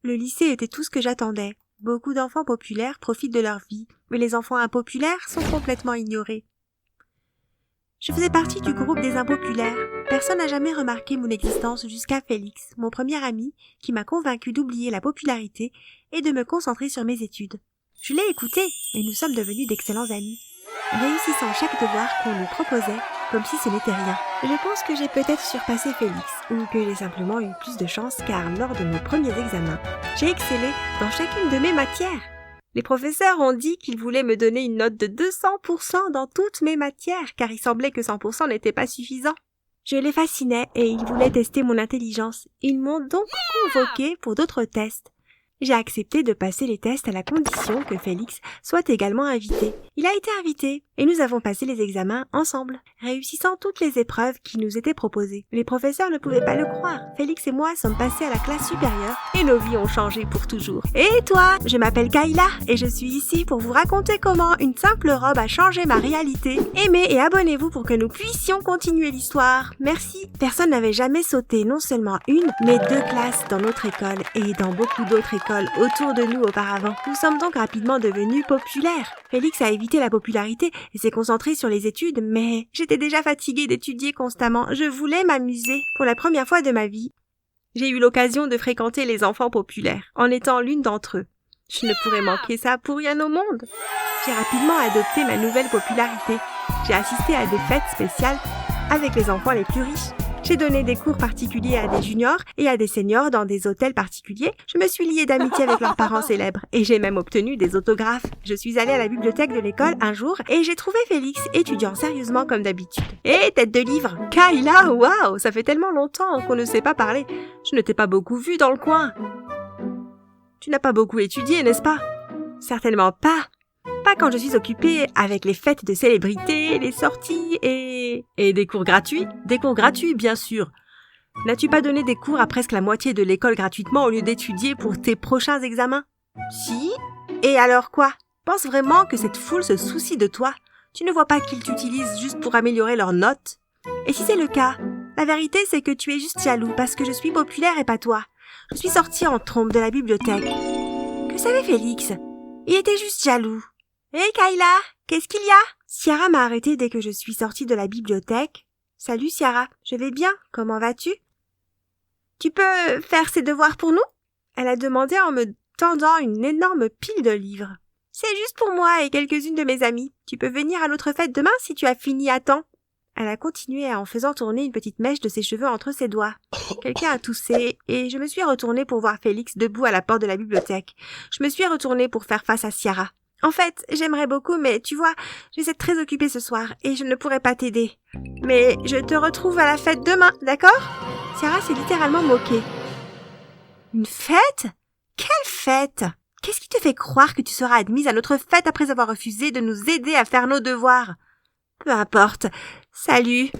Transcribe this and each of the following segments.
Le lycée était tout ce que j'attendais. Beaucoup d'enfants populaires profitent de leur vie, mais les enfants impopulaires sont complètement ignorés. Je faisais partie du groupe des impopulaires. Personne n'a jamais remarqué mon existence jusqu'à Félix, mon premier ami, qui m'a convaincu d'oublier la popularité et de me concentrer sur mes études. Je l'ai écouté et nous sommes devenus d'excellents amis, réussissant chaque devoir qu'on nous proposait comme si ce n'était rien. Je pense que j'ai peut-être surpassé Félix, ou que j'ai simplement eu plus de chance car lors de mes premiers examens, j'ai excellé dans chacune de mes matières. Les professeurs ont dit qu'ils voulaient me donner une note de 200% dans toutes mes matières, car il semblait que 100% n'était pas suffisant. Je les fascinais et ils voulaient tester mon intelligence. Ils m'ont donc convoqué pour d'autres tests. J'ai accepté de passer les tests à la condition que Félix soit également invité. Il a été invité et nous avons passé les examens ensemble, réussissant toutes les épreuves qui nous étaient proposées. Les professeurs ne pouvaient pas le croire. Félix et moi sommes passés à la classe supérieure et nos vies ont changé pour toujours. Et toi, je m'appelle Kayla et je suis ici pour vous raconter comment une simple robe a changé ma réalité. Aimez et abonnez-vous pour que nous puissions continuer l'histoire. Merci. Personne n'avait jamais sauté non seulement une, mais 2 classes dans notre école et dans beaucoup d'autres écoles autour de nous auparavant. Nous sommes donc rapidement devenus populaires. Félix a évité la popularité et s'est concentré sur les études, mais j'étais déjà fatiguée d'étudier constamment. Je voulais m'amuser. Pour la première fois de ma vie, j'ai eu l'occasion de fréquenter les enfants populaires, en étant l'une d'entre eux. Je ne pourrais manquer ça pour rien au monde. J'ai rapidement adopté ma nouvelle popularité. J'ai assisté à des fêtes spéciales avec les enfants les plus riches. J'ai donné des cours particuliers à des juniors et à des seniors dans des hôtels particuliers. Je me suis liée d'amitié avec leurs parents célèbres et j'ai même obtenu des autographes. Je suis allée à la bibliothèque de l'école un jour et j'ai trouvé Félix étudiant sérieusement comme d'habitude. Hé, tête de livre! Kayla, waouh! Ça fait tellement longtemps qu'on ne s'est pas parlé. Je ne t'ai pas beaucoup vue dans le coin. Tu n'as pas beaucoup étudié, n'est-ce pas? Certainement pas. Pas quand je suis occupée avec les fêtes de célébrités, les sorties et des cours gratuits. Des cours gratuits, bien sûr. N'as-tu pas donné des cours à presque la moitié de l'école gratuitement au lieu d'étudier pour tes prochains examens? Si. Et alors quoi? Pense vraiment que cette foule se soucie de toi? Tu ne vois pas qu'ils t'utilisent juste pour améliorer leurs notes? Et si c'est le cas, la vérité c'est que tu es juste jaloux parce que je suis populaire et pas toi. Je suis sortie en trompe de la bibliothèque. Que savait Félix? Il était juste jaloux. Hé Kayla, qu'est-ce qu'il y a? Ciara m'a arrêtée dès que je suis sortie de la bibliothèque. Salut Ciara, je vais bien, comment vas-tu? Tu peux faire ces devoirs pour nous? Elle a demandé en me tendant une énorme pile de livres. C'est juste pour moi et quelques-unes de mes amies. Tu peux venir à notre fête demain si tu as fini à temps. Elle a continué en faisant tourner une petite mèche de ses cheveux entre ses doigts. Quelqu'un a toussé et je me suis retournée pour voir Félix debout à la porte de la bibliothèque. Je me suis retournée pour faire face à Ciara. En fait, j'aimerais beaucoup, mais tu vois, je vais être très occupée ce soir et je ne pourrai pas t'aider. Mais je te retrouve à la fête demain, d'accord? Ciara s'est littéralement moquée. Une fête? Quelle fête? Qu'est-ce qui te fait croire que tu seras admise à notre fête après avoir refusé de nous aider à faire nos devoirs? Peu importe. Salut.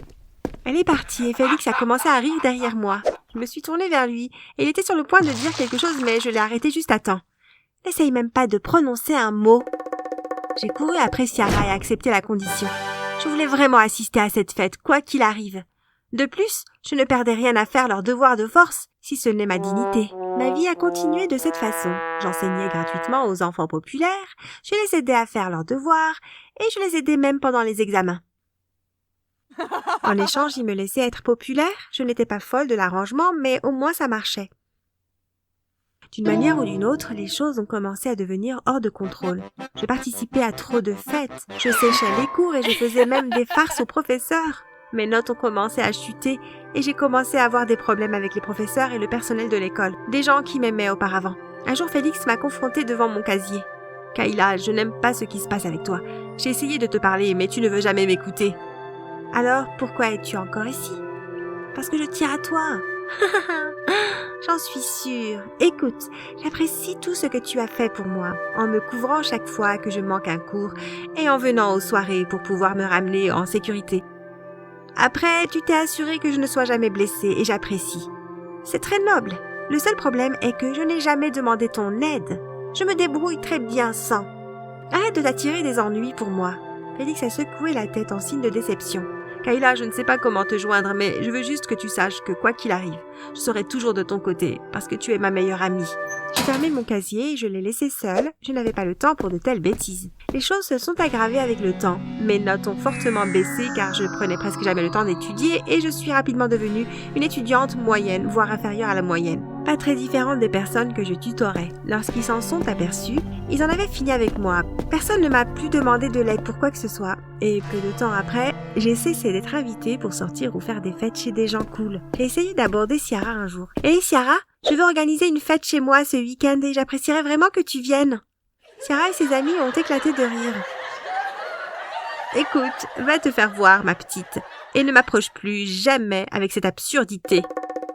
Elle est partie et Félix a commencé à rire derrière moi. Je me suis tournée vers lui et il était sur le point de dire quelque chose, mais je l'ai arrêté juste à temps. N'essaye même pas de prononcer un mot. J'ai couru après Ciara et accepté la condition. Je voulais vraiment assister à cette fête, quoi qu'il arrive. De plus, je ne perdais rien à faire leurs devoirs de force, si ce n'est ma dignité. Ma vie a continué de cette façon. J'enseignais gratuitement aux enfants populaires, je les aidais à faire leurs devoirs, et je les aidais même pendant les examens. En échange, ils me laissaient être populaire. Je n'étais pas folle de l'arrangement, mais au moins ça marchait. D'une manière ou d'une autre, les choses ont commencé à devenir hors de contrôle. Je participais à trop de fêtes, je séchais les cours et je faisais même des farces aux professeurs. Mes notes ont commencé à chuter et j'ai commencé à avoir des problèmes avec les professeurs et le personnel de l'école, des gens qui m'aimaient auparavant. Un jour, Félix m'a confrontée devant mon casier. « Kayla, je n'aime pas ce qui se passe avec toi. J'ai essayé de te parler, mais tu ne veux jamais m'écouter. »« Alors, pourquoi es-tu encore ici ?»« Parce que je tiens à toi. » J'en suis sûre. Écoute, j'apprécie tout ce que tu as fait pour moi, en me couvrant chaque fois que je manque un cours et en venant aux soirées pour pouvoir me ramener en sécurité. Après, tu t'es assuré que je ne sois jamais blessée et j'apprécie. C'est très noble. Le seul problème est que je n'ai jamais demandé ton aide. Je me débrouille très bien sans. Arrête de t'attirer des ennuis pour moi. Félix a secoué la tête en signe de déception, Kayla, je ne sais pas comment te joindre, mais je veux juste que tu saches que quoi qu'il arrive, je serai toujours de ton côté, parce que tu es ma meilleure amie. J'ai fermé mon casier et je l'ai laissé seul. Je n'avais pas le temps pour de telles bêtises. Les choses se sont aggravées avec le temps. Mes notes ont fortement baissé car je prenais presque jamais le temps d'étudier et je suis rapidement devenue une étudiante moyenne, voire inférieure à la moyenne. Pas très différente des personnes que je tutorais. Lorsqu'ils s'en sont aperçus, ils en avaient fini avec moi. Personne ne m'a plus demandé de l'aide pour quoi que ce soit. Et peu de temps après, j'ai cessé d'être invitée pour sortir ou faire des fêtes chez des gens cool. J'ai essayé d'aborder Ciara un jour. « Hey Ciara, je veux organiser une fête chez moi ce week-end et j'apprécierais vraiment que tu viennes. » Ciara et ses amis ont éclaté de rire. « Écoute, va te faire voir, ma petite, et ne m'approche plus jamais avec cette absurdité. »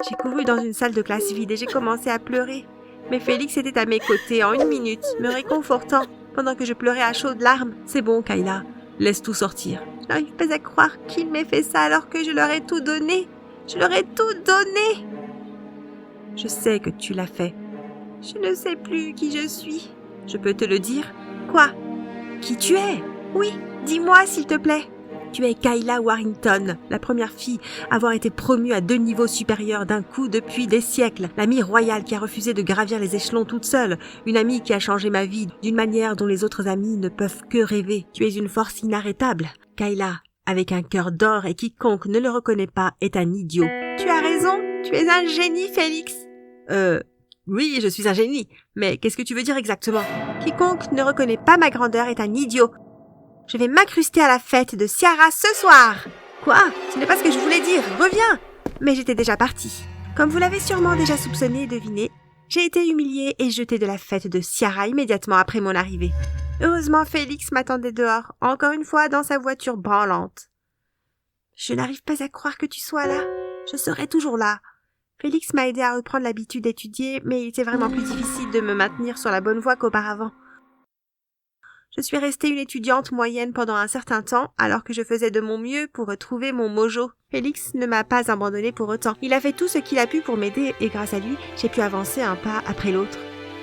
J'ai couru dans une salle de classe vide et j'ai commencé à pleurer. Mais Félix était à mes côtés en 1 minute, me réconfortant, pendant que je pleurais à chaudes larmes. « C'est bon, Kayla, laisse tout sortir. » Je n'arrive pas à croire qu'il m'ait fait ça alors que je leur ai tout donné. Je leur ai tout donné. Je sais que tu l'as fait. Je ne sais plus qui je suis. Je peux te le dire? Quoi? Qui tu es? Oui, dis-moi s'il te plaît. Tu es Kayla Warrington, la première fille à avoir été promue à 2 niveaux supérieurs d'un coup depuis des siècles. L'amie royale qui a refusé de gravir les échelons toute seule. Une amie qui a changé ma vie d'une manière dont les autres amies ne peuvent que rêver. Tu es une force inarrêtable. Kayla, avec un cœur d'or et quiconque ne le reconnaît pas est un idiot. Tu as raison, tu es un génie, Félix. Oui, je suis un génie. Mais qu'est-ce que tu veux dire exactement? Quiconque ne reconnaît pas ma grandeur est un idiot. Je vais m'incruster à la fête de Ciara ce soir. Quoi? Ce n'est pas ce que je voulais dire. Reviens! Mais j'étais déjà partie. Comme vous l'avez sûrement déjà soupçonné et deviné, j'ai été humiliée et jetée de la fête de Ciara immédiatement après mon arrivée. Heureusement, Félix m'attendait dehors, encore une fois dans sa voiture branlante. Je n'arrive pas à croire que tu sois là. Je serai toujours là. Félix m'a aidé à reprendre l'habitude d'étudier, mais il était vraiment plus difficile de me maintenir sur la bonne voie qu'auparavant. Je suis restée une étudiante moyenne pendant un certain temps, alors que je faisais de mon mieux pour retrouver mon mojo. Félix ne m'a pas abandonnée pour autant. Il a fait tout ce qu'il a pu pour m'aider et grâce à lui, j'ai pu avancer un pas après l'autre.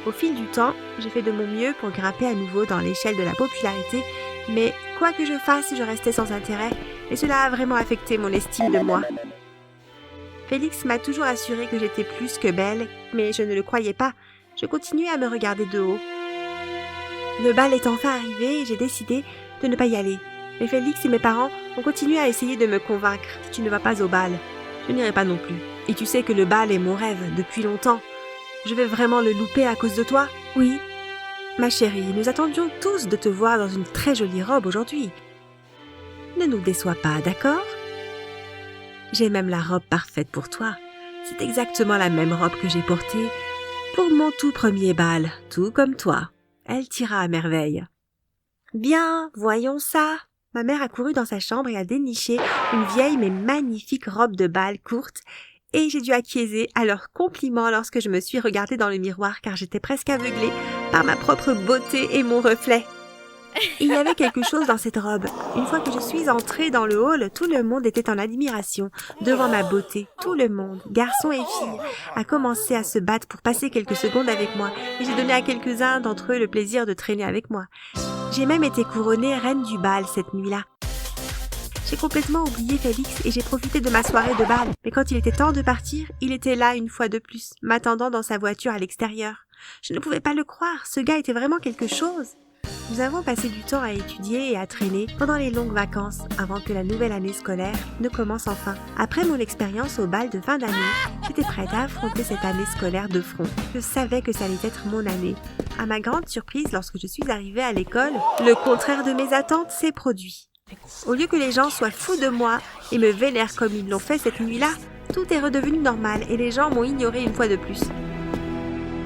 Au fil du temps, j'ai fait de mon mieux pour grimper à nouveau dans l'échelle de la popularité, mais quoi que je fasse, je restais sans intérêt et cela a vraiment affecté mon estime de moi. Félix m'a toujours assuré que j'étais plus que belle, mais je ne le croyais pas. Je continuais à me regarder de haut. Le bal est enfin arrivé et j'ai décidé de ne pas y aller. Mais Félix et mes parents ont continué à essayer de me convaincre. Si tu ne vas pas au bal, je n'irai pas non plus. Et tu sais que le bal est mon rêve depuis longtemps. Je vais vraiment le louper à cause de toi? Oui. Ma chérie, nous attendions tous de te voir dans une très jolie robe aujourd'hui. Ne nous déçois pas, d'accord? J'ai même la robe parfaite pour toi. C'est exactement la même robe que j'ai portée pour mon tout premier bal, tout comme toi. Elle t'ira à merveille. Bien, voyons ça. Ma mère a couru dans sa chambre et a déniché une vieille mais magnifique robe de bal courte et j'ai dû acquiescer à leurs compliments lorsque je me suis regardée dans le miroir car j'étais presque aveuglée par ma propre beauté et mon reflet. Il y avait quelque chose dans cette robe. Une fois que je suis entrée dans le hall, tout le monde était en admiration devant ma beauté. Tout le monde, garçons et filles, a commencé à se battre pour passer quelques secondes avec moi et j'ai donné à quelques-uns d'entre eux le plaisir de traîner avec moi. J'ai même été couronnée reine du bal cette nuit-là. J'ai complètement oublié Félix et j'ai profité de ma soirée de bal. Mais quand il était temps de partir, il était là une fois de plus, m'attendant dans sa voiture à l'extérieur. Je ne pouvais pas le croire, ce gars était vraiment quelque chose. Nous avons passé du temps à étudier et à traîner pendant les longues vacances avant que la nouvelle année scolaire ne commence enfin. Après mon expérience au bal de fin d'année, j'étais prête à affronter cette année scolaire de front. Je savais que ça allait être mon année. À ma grande surprise, lorsque je suis arrivée à l'école, le contraire de mes attentes s'est produit. Au lieu que les gens soient fous de moi et me vénèrent comme ils l'ont fait cette nuit-là, tout est redevenu normal et les gens m'ont ignoré une fois de plus.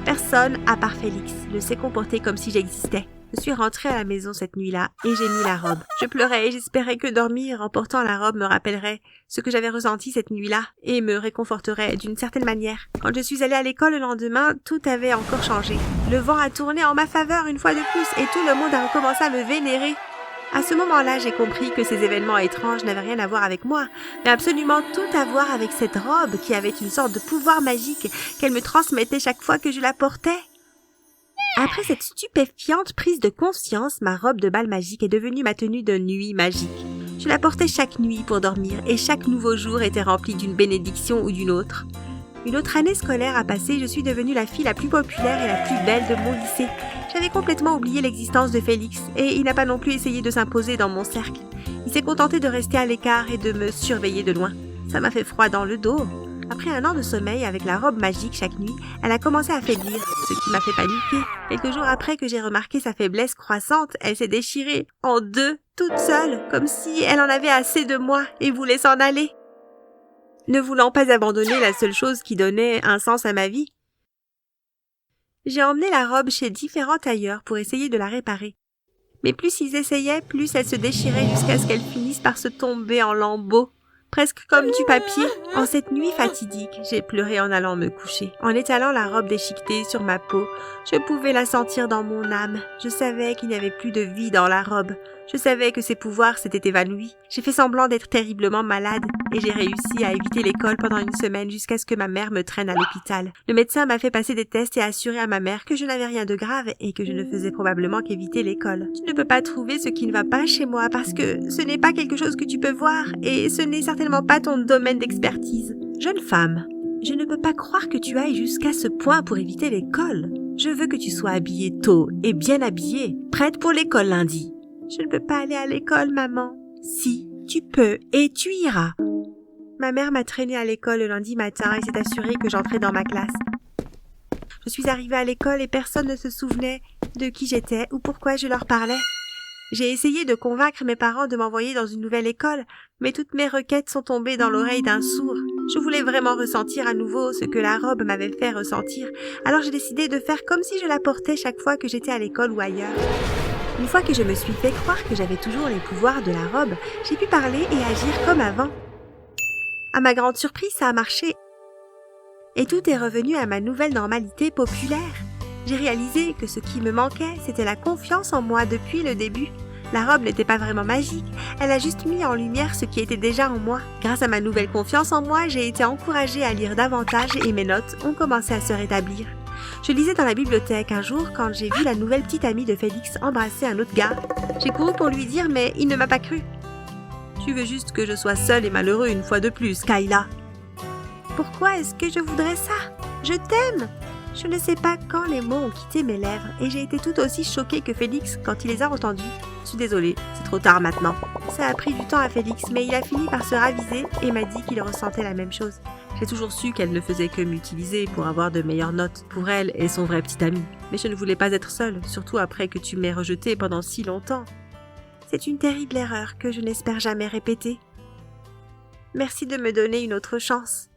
Personne, à part Félix, ne s'est comporté comme si j'existais. Je suis rentrée à la maison cette nuit-là et j'ai mis la robe. Je pleurais et j'espérais que dormir en portant la robe me rappellerait ce que j'avais ressenti cette nuit-là et me réconforterait d'une certaine manière. Quand je suis allée à l'école le lendemain, tout avait encore changé. Le vent a tourné en ma faveur une fois de plus et tout le monde a recommencé à me vénérer. À ce moment-là, j'ai compris que ces événements étranges n'avaient rien à voir avec moi, mais absolument tout à voir avec cette robe qui avait une sorte de pouvoir magique qu'elle me transmettait chaque fois que je la portais. Après cette stupéfiante prise de conscience, ma robe de bal magique est devenue ma tenue de nuit magique. Je la portais chaque nuit pour dormir et chaque nouveau jour était rempli d'une bénédiction ou d'une autre. Une autre année scolaire a passé, je suis devenue la fille la plus populaire et la plus belle de mon lycée. J'avais complètement oublié l'existence de Félix et il n'a pas non plus essayé de s'imposer dans mon cercle. Il s'est contenté de rester à l'écart et de me surveiller de loin. Ça m'a fait froid dans le dos. Après un an de sommeil avec la robe magique chaque nuit, elle a commencé à faiblir, ce qui m'a fait paniquer. Quelques jours après que j'ai remarqué sa faiblesse croissante, elle s'est déchirée en deux, toute seule, comme si elle en avait assez de moi et voulait s'en aller. Ne voulant pas abandonner la seule chose qui donnait un sens à ma vie, j'ai emmené la robe chez différents tailleurs pour essayer de la réparer. Mais plus ils essayaient, plus elle se déchirait jusqu'à ce qu'elle finisse par se tomber en lambeaux. Presque comme du papier. En cette nuit fatidique, j'ai pleuré en allant me coucher. En étalant la robe déchiquetée sur ma peau, je pouvais la sentir dans mon âme. Je savais qu'il n'y avait plus de vie dans la robe. Je savais que ses pouvoirs s'étaient évanouis. J'ai fait semblant d'être terriblement malade et j'ai réussi à éviter l'école pendant une semaine jusqu'à ce que ma mère me traîne à l'hôpital. Le médecin m'a fait passer des tests et a assuré à ma mère que je n'avais rien de grave et que je ne faisais probablement qu'éviter l'école. Tu ne peux pas trouver ce qui ne va pas chez moi parce que ce n'est pas quelque chose que tu peux voir et ce n'est certainement pas ton domaine d'expertise. Jeune femme, je ne peux pas croire que tu ailles jusqu'à ce point pour éviter l'école. Je veux que tu sois habillée tôt et bien habillée, prête pour l'école lundi. Je ne peux pas aller à l'école, maman. Si, tu peux et tu iras. Ma mère m'a traînée à l'école le lundi matin et s'est assurée que j'entrais dans ma classe. Je suis arrivée à l'école et personne ne se souvenait de qui j'étais ou pourquoi je leur parlais. J'ai essayé de convaincre mes parents de m'envoyer dans une nouvelle école, mais toutes mes requêtes sont tombées dans l'oreille d'un sourd. Je voulais vraiment ressentir à nouveau ce que la robe m'avait fait ressentir, alors j'ai décidé de faire comme si je la portais chaque fois que j'étais à l'école ou ailleurs. Une fois que je me suis fait croire que j'avais toujours les pouvoirs de la robe, j'ai pu parler et agir comme avant. À ma grande surprise, ça a marché. Et tout est revenu à ma nouvelle normalité populaire. J'ai réalisé que ce qui me manquait, c'était la confiance en moi depuis le début. La robe n'était pas vraiment magique, elle a juste mis en lumière ce qui était déjà en moi. Grâce à ma nouvelle confiance en moi, j'ai été encouragée à lire davantage et mes notes ont commencé à se rétablir. Je lisais dans la bibliothèque un jour quand j'ai vu la nouvelle petite amie de Félix embrasser un autre gars. J'ai couru pour lui dire mais il ne m'a pas cru. Tu veux juste que je sois seule et malheureux une fois de plus, Kayla. Pourquoi est-ce que je voudrais ça? Je t'aime! Je ne sais pas quand les mots ont quitté mes lèvres et j'ai été tout aussi choquée que Félix quand il les a entendus. Je suis désolée, c'est trop tard maintenant. Ça a pris du temps à Félix, mais il a fini par se raviser et m'a dit qu'il ressentait la même chose. J'ai toujours su qu'elle ne faisait que m'utiliser pour avoir de meilleures notes pour elle et son vrai petit ami. Mais je ne voulais pas être seule, surtout après que tu m'aies rejetée pendant si longtemps. C'est une terrible erreur que je n'espère jamais répéter. Merci de me donner une autre chance.